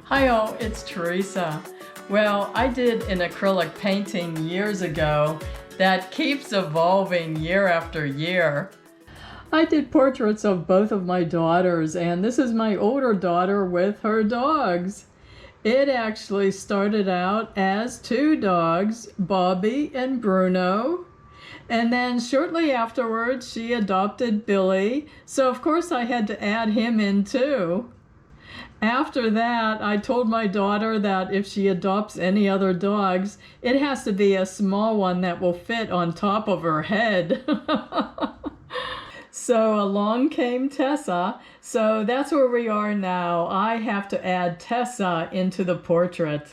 Hi all, it's Teresa. Well, I did an acrylic painting years ago that keeps evolving year after year. I did portraits of both of my daughters, and this is my older daughter with her dogs. It actually started out as two dogs, Bobby and Bruno. And then shortly afterwards, she adopted Billy. So of course I had to add him in too. After that, I told my daughter that if she adopts any other dogs, it has to be a small one that will fit on top of her head. So along came Tessa. So that's where we are now. I have to add Tessa into the portrait.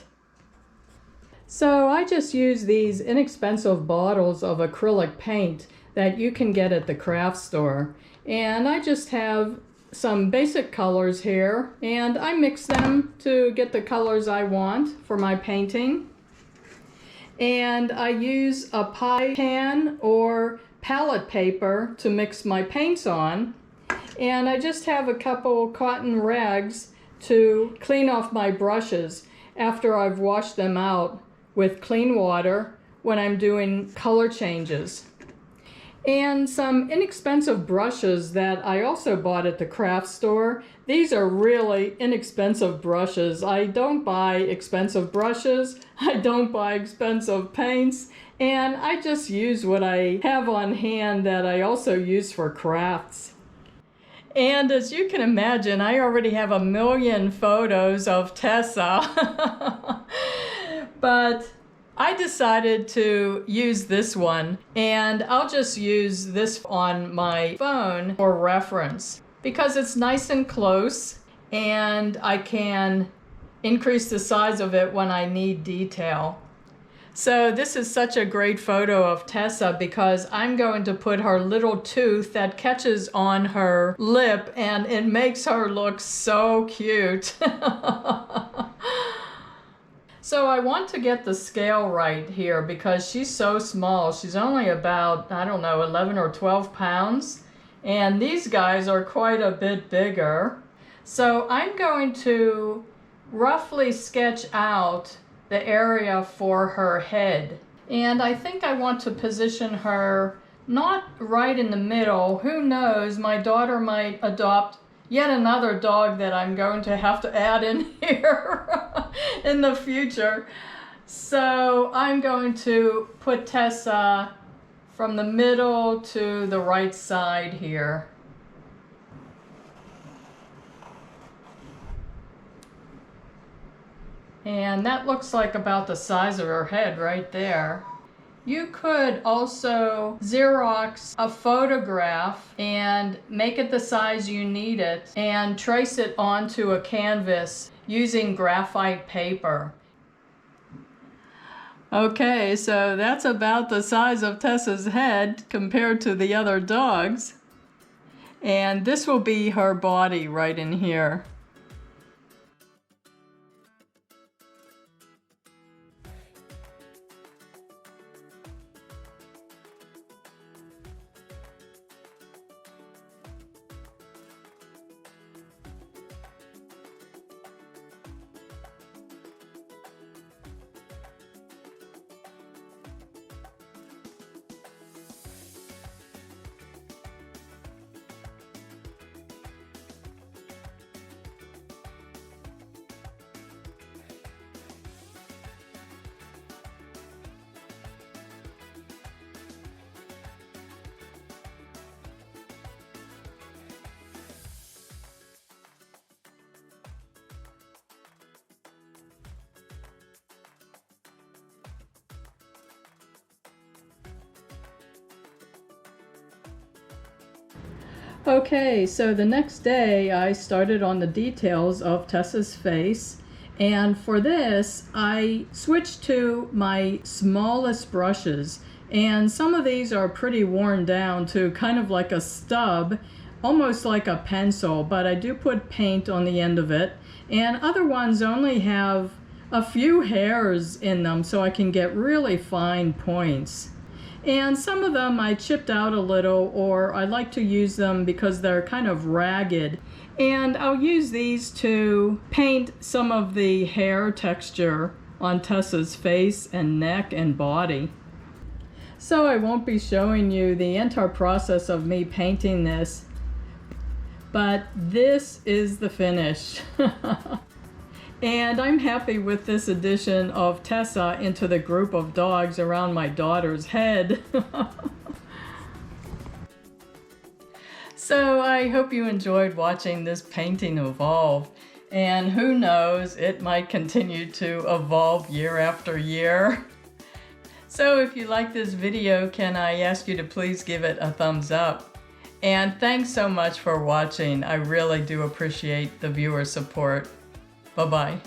So I just use these inexpensive bottles of acrylic paint that you can get at the craft store. And I just have some basic colors here, and I mix them to get the colors I want for my painting. And I use a pie pan or palette paper to mix my paints on. And I just have a couple cotton rags to clean off my brushes after I've washed them out with clean water when I'm doing color changes. And some inexpensive brushes that I also bought at the craft store. These are really inexpensive brushes. I don't buy expensive brushes. I don't buy expensive paints. And I just use what I have on hand that I also use for crafts. And as you can imagine, I already have a million photos of Tessa. But I decided to use this one, and I'll just use this on my phone for reference because it's nice and close and I can increase the size of it when I need detail. So this is such a great photo of Tessa because I'm going to put her little tooth that catches on her lip and it makes her look so cute. So I want to get the scale right here because she's so small. She's only about, I don't know, 11 or 12 pounds. And these guys are quite a bit bigger. So I'm going to roughly sketch out the area for her head. And I think I want to position her not right in the middle. Who knows, my daughter might adopt yet another dog that I'm going to have to add in here in the future. So I'm going to put Tessa from the middle to the right side here. And that looks like about the size of her head right there. You could also Xerox a photograph and make it the size you need it and trace it onto a canvas using graphite paper. Okay, so that's about the size of Tessa's head compared to the other dogs. And this will be her body right in here. Okay, so the next day I started on the details of Tessa's face, and for this I switched to my smallest brushes, and some of these are pretty worn down to kind of like a stub, almost like a pencil, but I do put paint on the end of it, and other ones only have a few hairs in them so I can get really fine points. And some of them I chipped out a little, or I like to use them because they're kind of ragged. And I'll use these to paint some of the hair texture on Tessa's face and neck and body. So I won't be showing you the entire process of me painting this, but this is the finish. And I'm happy with this addition of Tessa into the group of dogs around my daughter's head. So I hope you enjoyed watching this painting evolve, and who knows, it might continue to evolve year after year. So if you like this video, can I ask you to please give it a thumbs up? And thanks so much for watching. I really do appreciate the viewer support. Bye-bye.